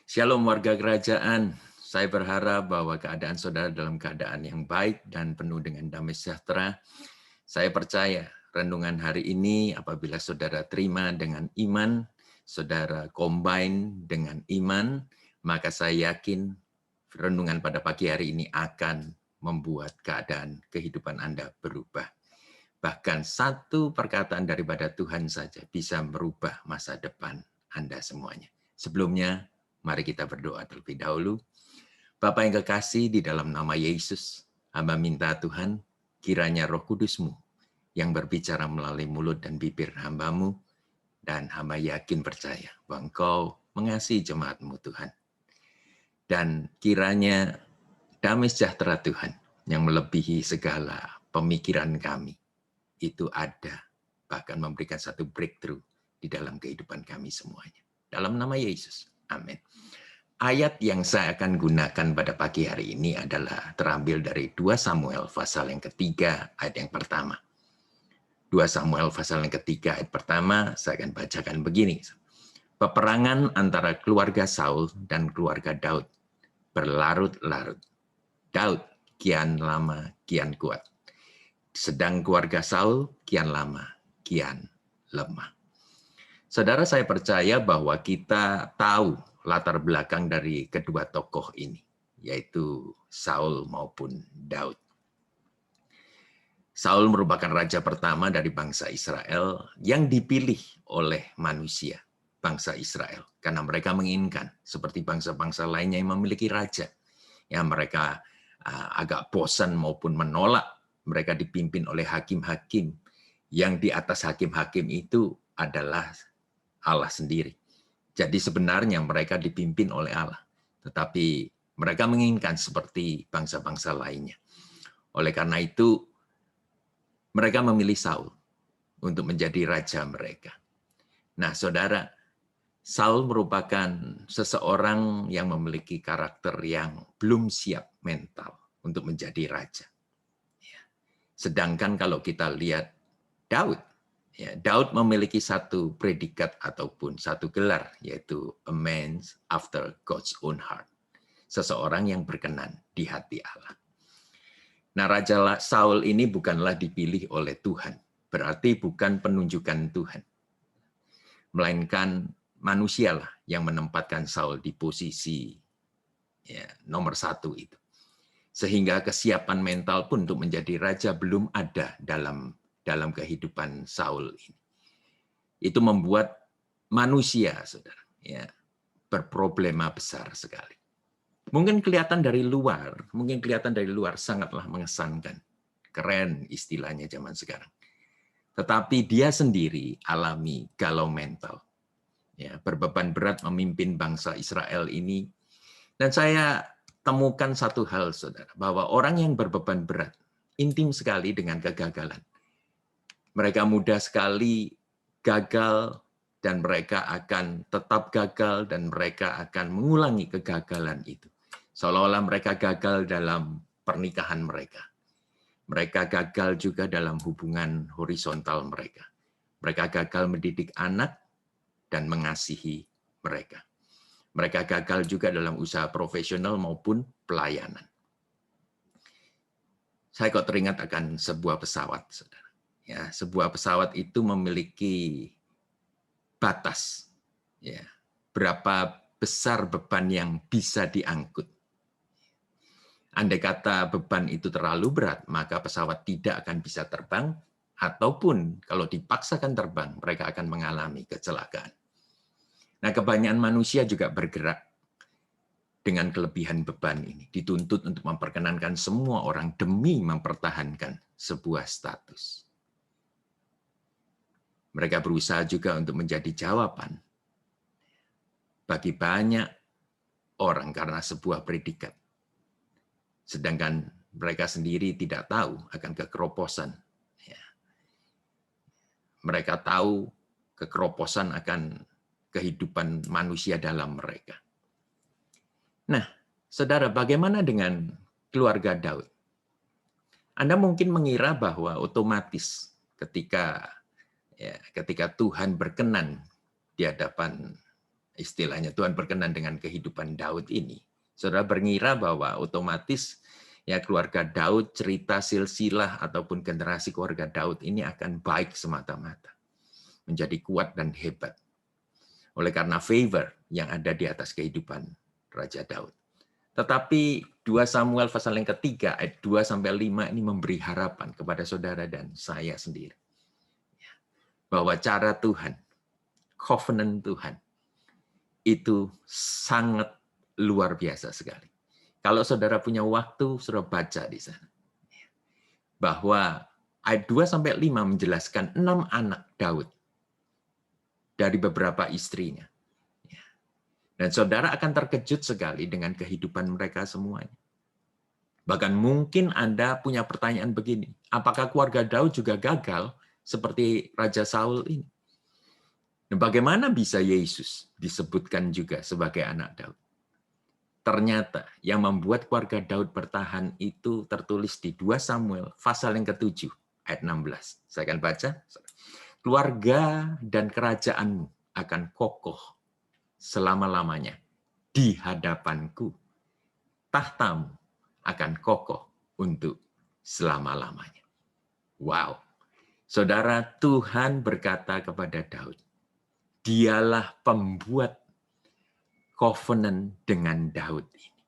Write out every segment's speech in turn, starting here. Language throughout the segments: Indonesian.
Shalom warga kerajaan, saya berharap bahwa keadaan saudara dalam keadaan yang baik dan penuh dengan damai sejahtera. Saya percaya renungan hari ini apabila saudara terima dengan iman, saudara combine dengan iman, maka saya yakin renungan pada pagi hari ini akan membuat keadaan kehidupan Anda berubah. Bahkan satu perkataan daripada Tuhan saja bisa merubah masa depan Anda semuanya. Sebelumnya, mari kita berdoa terlebih dahulu. Bapa yang kekasih, di dalam nama Yesus, hamba minta Tuhan, kiranya Roh Kudus-Mu yang berbicara melalui mulut dan bibir hamba-Mu, dan hamba yakin percaya bahwa Engkau mengasihi jemaat-Mu Tuhan. Dan kiranya damai sejahtera Tuhan yang melebihi segala pemikiran kami, itu ada, bahkan memberikan satu breakthrough di dalam kehidupan kami semuanya. Dalam nama Yesus, amin. Ayat yang saya akan gunakan pada pagi hari ini adalah terambil dari 2 Samuel pasal yang ketiga, ayat yang pertama. 2 Samuel pasal yang ketiga, ayat pertama, saya akan bacakan begini. Peperangan antara keluarga Saul dan keluarga Daud berlarut-larut. Daud kian lama, kian kuat. Sedang keluarga Saul kian lama, kian lemah. Saudara, saya percaya bahwa kita tahu latar belakang dari kedua tokoh ini, yaitu Saul maupun Daud. Saul merupakan raja pertama dari bangsa Israel yang dipilih oleh manusia, bangsa Israel, karena mereka menginginkan seperti bangsa-bangsa lainnya yang memiliki raja. Ya, mereka agak bosan maupun menolak. Mereka dipimpin oleh hakim-hakim, yang di atas hakim-hakim itu adalah Allah sendiri. Jadi sebenarnya mereka dipimpin oleh Allah, tetapi mereka menginginkan seperti bangsa-bangsa lainnya. Oleh karena itu, mereka memilih Saul untuk menjadi raja mereka. Nah, saudara, Saul merupakan seseorang yang memiliki karakter yang belum siap mental untuk menjadi raja. Sedangkan kalau kita lihat Daud, ya, Daud memiliki satu predikat ataupun satu gelar, yaitu a man after God's own heart. Seseorang yang berkenan di hati Allah. Nah, Raja Saul ini bukanlah dipilih oleh Tuhan. Berarti bukan penunjukan Tuhan. Melainkan manusialah yang menempatkan Saul di posisi nomor 1 itu. Sehingga kesiapan mental pun untuk menjadi raja belum ada dalam kehidupan Saul ini. Itu membuat manusia, saudara, berproblema besar sekali. Mungkin kelihatan dari luar sangatlah mengesankan. Keren istilahnya zaman sekarang. Tetapi dia sendiri alami galau mental. Ya, berbeban berat memimpin bangsa Israel ini. Dan saya temukan satu hal, saudara, bahwa orang yang berbeban berat intim sekali dengan kegagalan. Mereka mudah sekali gagal, dan mereka akan tetap gagal, dan mereka akan mengulangi kegagalan itu. Seolah-olah mereka gagal dalam pernikahan mereka. Mereka gagal juga dalam hubungan horizontal mereka. Mereka gagal mendidik anak dan mengasihi mereka. Mereka gagal juga dalam usaha profesional maupun pelayanan. Saya kok teringat akan sebuah pesawat, saudara. Ya, sebuah pesawat itu memiliki batas. Ya, berapa besar beban yang bisa diangkut. Andai kata beban itu terlalu berat, maka pesawat tidak akan bisa terbang, ataupun kalau dipaksakan terbang, mereka akan mengalami kecelakaan. Nah, kebanyakan manusia juga bergerak dengan kelebihan beban ini, dituntut untuk memperkenankan semua orang demi mempertahankan sebuah status. Mereka berusaha juga untuk menjadi jawaban bagi banyak orang karena sebuah predikat. Sedangkan mereka sendiri tidak tahu akan kekeroposan. Mereka tahu kekeroposan akan kehidupan manusia dalam mereka. Nah, saudara, bagaimana dengan keluarga Daud? Anda mungkin mengira bahwa otomatis ketika Tuhan berkenan di hadapan istilahnya Tuhan berkenan dengan kehidupan Daud ini, saudara mengira bahwa otomatis ya keluarga Daud, cerita silsilah ataupun generasi keluarga Daud ini akan baik semata-mata, menjadi kuat dan hebat oleh karena favor yang ada di atas kehidupan Raja Daud. Tetapi 2 Samuel pasal yang ketiga ayat 2-5 ini memberi harapan kepada saudara dan saya sendiri. Bahwa cara Tuhan, covenant Tuhan, itu sangat luar biasa sekali. Kalau saudara punya waktu, saudara baca di sana. Bahwa ayat 2-5 menjelaskan 6 anak Daud dari beberapa istrinya. Dan saudara akan terkejut sekali dengan kehidupan mereka semuanya. Bahkan mungkin Anda punya pertanyaan begini, apakah keluarga Daud juga gagal seperti Raja Saul ini? Dan bagaimana bisa Yesus disebutkan juga sebagai anak Daud? Ternyata yang membuat keluarga Daud bertahan itu tertulis di 2 Samuel pasal yang ke-7 ayat 16. Saya akan baca. Keluarga dan kerajaanmu akan kokoh selama-lamanya di hadapanku. Tahtamu akan kokoh untuk selama-lamanya. Wow. Saudara, Tuhan berkata kepada Daud, dialah pembuat covenant dengan Daud ini.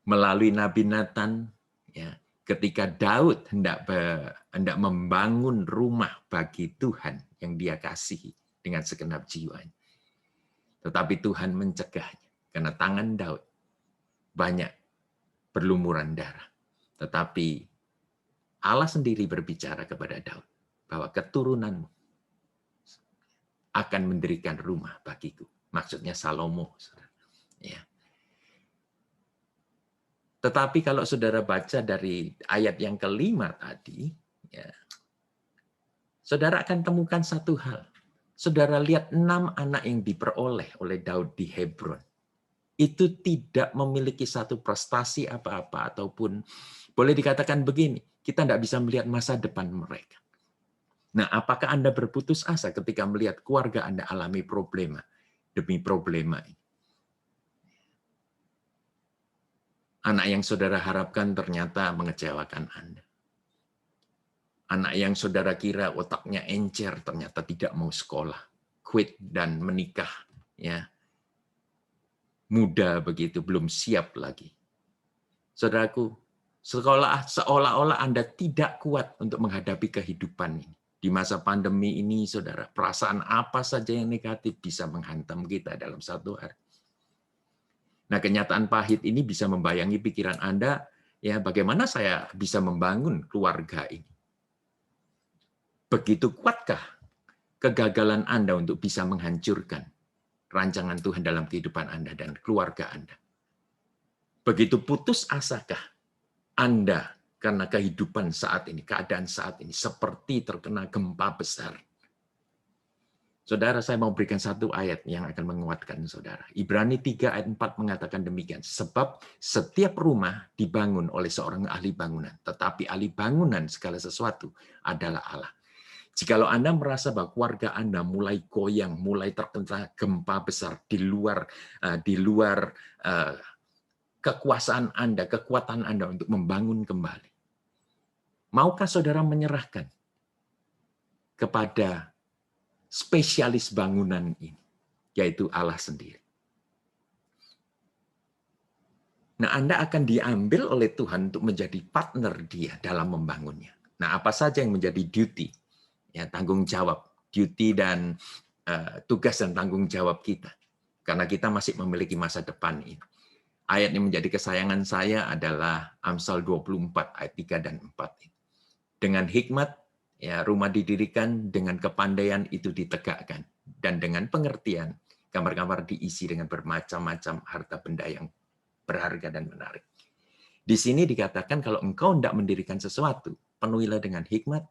Melalui Nabi Nathan, ya, ketika Daud hendak membangun rumah bagi Tuhan yang dia kasihi dengan segenap jiwanya. Tetapi Tuhan mencegahnya, karena tangan Daud banyak berlumuran darah. Tetapi Allah sendiri berbicara kepada Daud, bahwa keturunanmu akan mendirikan rumah bagiku. Maksudnya Salomo. Ya. Tetapi kalau saudara baca dari ayat yang kelima tadi, ya, saudara akan temukan satu hal. Saudara lihat 6 anak yang diperoleh oleh Daud di Hebron. Itu tidak memiliki satu prestasi apa-apa, ataupun boleh dikatakan begini, kita tidak bisa melihat masa depan mereka. Nah, apakah Anda berputus asa ketika melihat keluarga Anda alami problema demi problema ini? Anak yang saudara harapkan ternyata mengecewakan Anda. Anak yang saudara kira otaknya encer ternyata tidak mau sekolah, quit dan menikah, ya. Muda begitu, belum siap lagi. Saudaraku, seolah-olah Anda tidak kuat untuk menghadapi kehidupan ini. Di masa pandemi ini, saudara, perasaan apa saja yang negatif bisa menghantam kita dalam satu hari. Nah, kenyataan pahit ini bisa membayangi pikiran Anda, ya, bagaimana saya bisa membangun keluarga ini? Begitu kuatkah kegagalan Anda untuk bisa menghancurkan rancangan Tuhan dalam kehidupan Anda dan keluarga Anda? Begitu putus asakah Anda karena kehidupan saat ini, keadaan saat ini, seperti terkena gempa besar? Saudara, saya mau berikan satu ayat yang akan menguatkan saudara. Ibrani 3 ayat 4 mengatakan demikian. Sebab setiap rumah dibangun oleh seorang ahli bangunan, tetapi ahli bangunan segala sesuatu adalah Allah. Jikalau Anda merasa bahwa keluarga Anda mulai goyang, mulai terkena gempa besar di luar kekuasaan Anda, kekuatan Anda untuk membangun kembali, maukah saudara menyerahkan kepada spesialis bangunan ini, yaitu Allah sendiri? Nah, Anda akan diambil oleh Tuhan untuk menjadi partner dia dalam membangunnya. Nah, apa saja yang menjadi duty, ya, tanggung jawab, duty dan tugas dan tanggung jawab kita, karena kita masih memiliki masa depan ini. Ayat yang menjadi kesayangan saya adalah Amsal 24 ayat 3 dan 4. Dengan hikmat, ya, rumah didirikan, dengan kepandaian itu ditegakkan, dan dengan pengertian kamar-kamar diisi dengan bermacam-macam harta benda yang berharga dan menarik. Di sini dikatakan kalau engkau hendak mendirikan sesuatu, penuhilah dengan hikmat,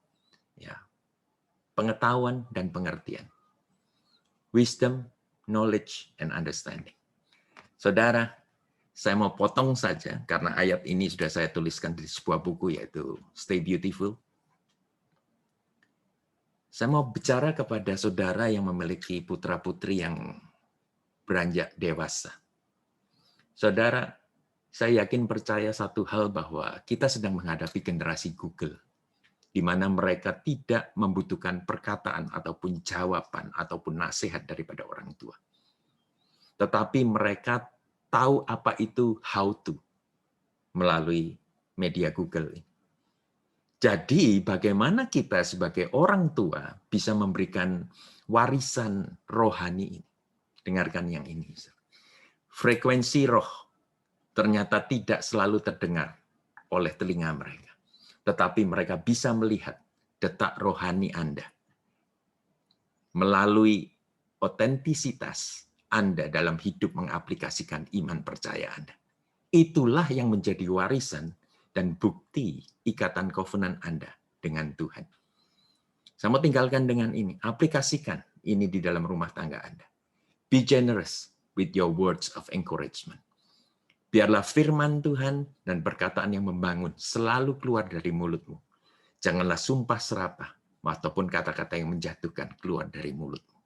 ya, pengetahuan dan pengertian. Wisdom, knowledge, and understanding. Saudara, saya mau potong saja karena ayat ini sudah saya tuliskan di sebuah buku, yaitu Stay Beautiful. Saya mau bicara kepada saudara yang memiliki putra-putri yang beranjak dewasa. Saudara, saya yakin percaya satu hal bahwa kita sedang menghadapi generasi Google, di mana mereka tidak membutuhkan perkataan ataupun jawaban ataupun nasihat daripada orang tua. Tetapi mereka tahu apa itu how to melalui media Google ini. Jadi bagaimana kita sebagai orang tua bisa memberikan warisan rohani ini? Dengarkan yang ini. Frekuensi roh ternyata tidak selalu terdengar oleh telinga mereka. Tetapi mereka bisa melihat detak rohani Anda melalui otentisitas Anda dalam hidup mengaplikasikan iman percaya Anda. Itulah yang menjadi warisan dan bukti ikatan covenant Anda dengan Tuhan. Saya mau tinggalkan dengan ini, aplikasikan ini di dalam rumah tangga Anda. Be generous with your words of encouragement. Biarlah firman Tuhan dan perkataan yang membangun selalu keluar dari mulutmu. Janganlah sumpah serapah ataupun kata-kata yang menjatuhkan keluar dari mulutmu.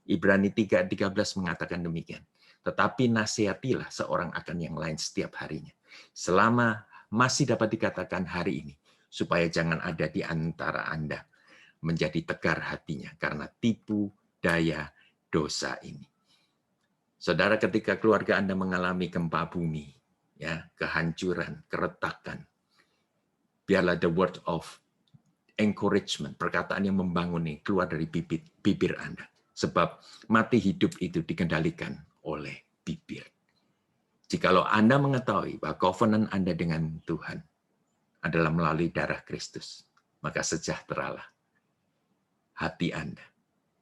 Ibrani 3:13 mengatakan demikian. Tetapi nasihatilah seorang akan yang lain setiap harinya. Selama masih dapat dikatakan hari ini, supaya jangan ada di antara Anda menjadi tegar hatinya karena tipu daya dosa ini. Saudara, ketika keluarga Anda mengalami gempa bumi, ya, kehancuran, keretakan, biarlah the word of encouragement, perkataan yang membangun ini keluar dari bibir Anda. Sebab mati hidup itu dikendalikan oleh bibir. Jikalau Anda mengetahui bahwa covenant Anda dengan Tuhan adalah melalui darah Kristus, maka sejahteralah hati Anda,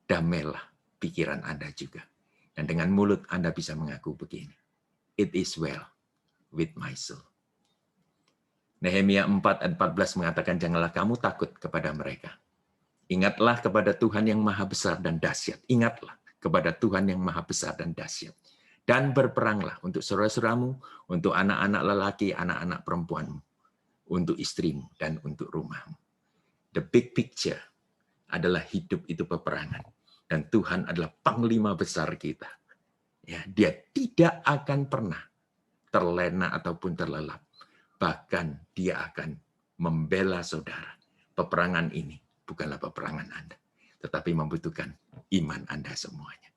damailah pikiran Anda juga. Dan dengan mulut Anda bisa mengaku begini, it is well with my soul. Nehemia 4:14 mengatakan, janganlah kamu takut kepada mereka. Ingatlah kepada Tuhan yang maha besar dan dahsyat. Ingatlah kepada Tuhan yang maha besar dan dahsyat. Dan berperanglah untuk saudara-saudaramu, untuk anak-anak lelaki, anak-anak perempuanmu, untuk istrimu, dan untuk rumahmu. The big picture adalah hidup itu peperangan. Dan Tuhan adalah panglima besar kita. Ya, dia tidak akan pernah terlena ataupun terlelap. Bahkan dia akan membela saudara. Peperangan ini bukanlah peperangan Anda, tetapi membutuhkan iman Anda semuanya.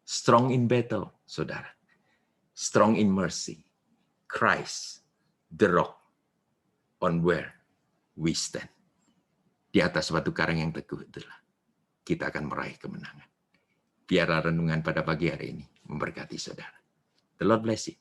Strong in battle, saudara. Strong in mercy. Christ, the rock on where we stand. Di atas batu karang yang teguh itulah kita akan meraih kemenangan. Biarlah renungan pada pagi hari ini memberkati saudara. The Lord bless you.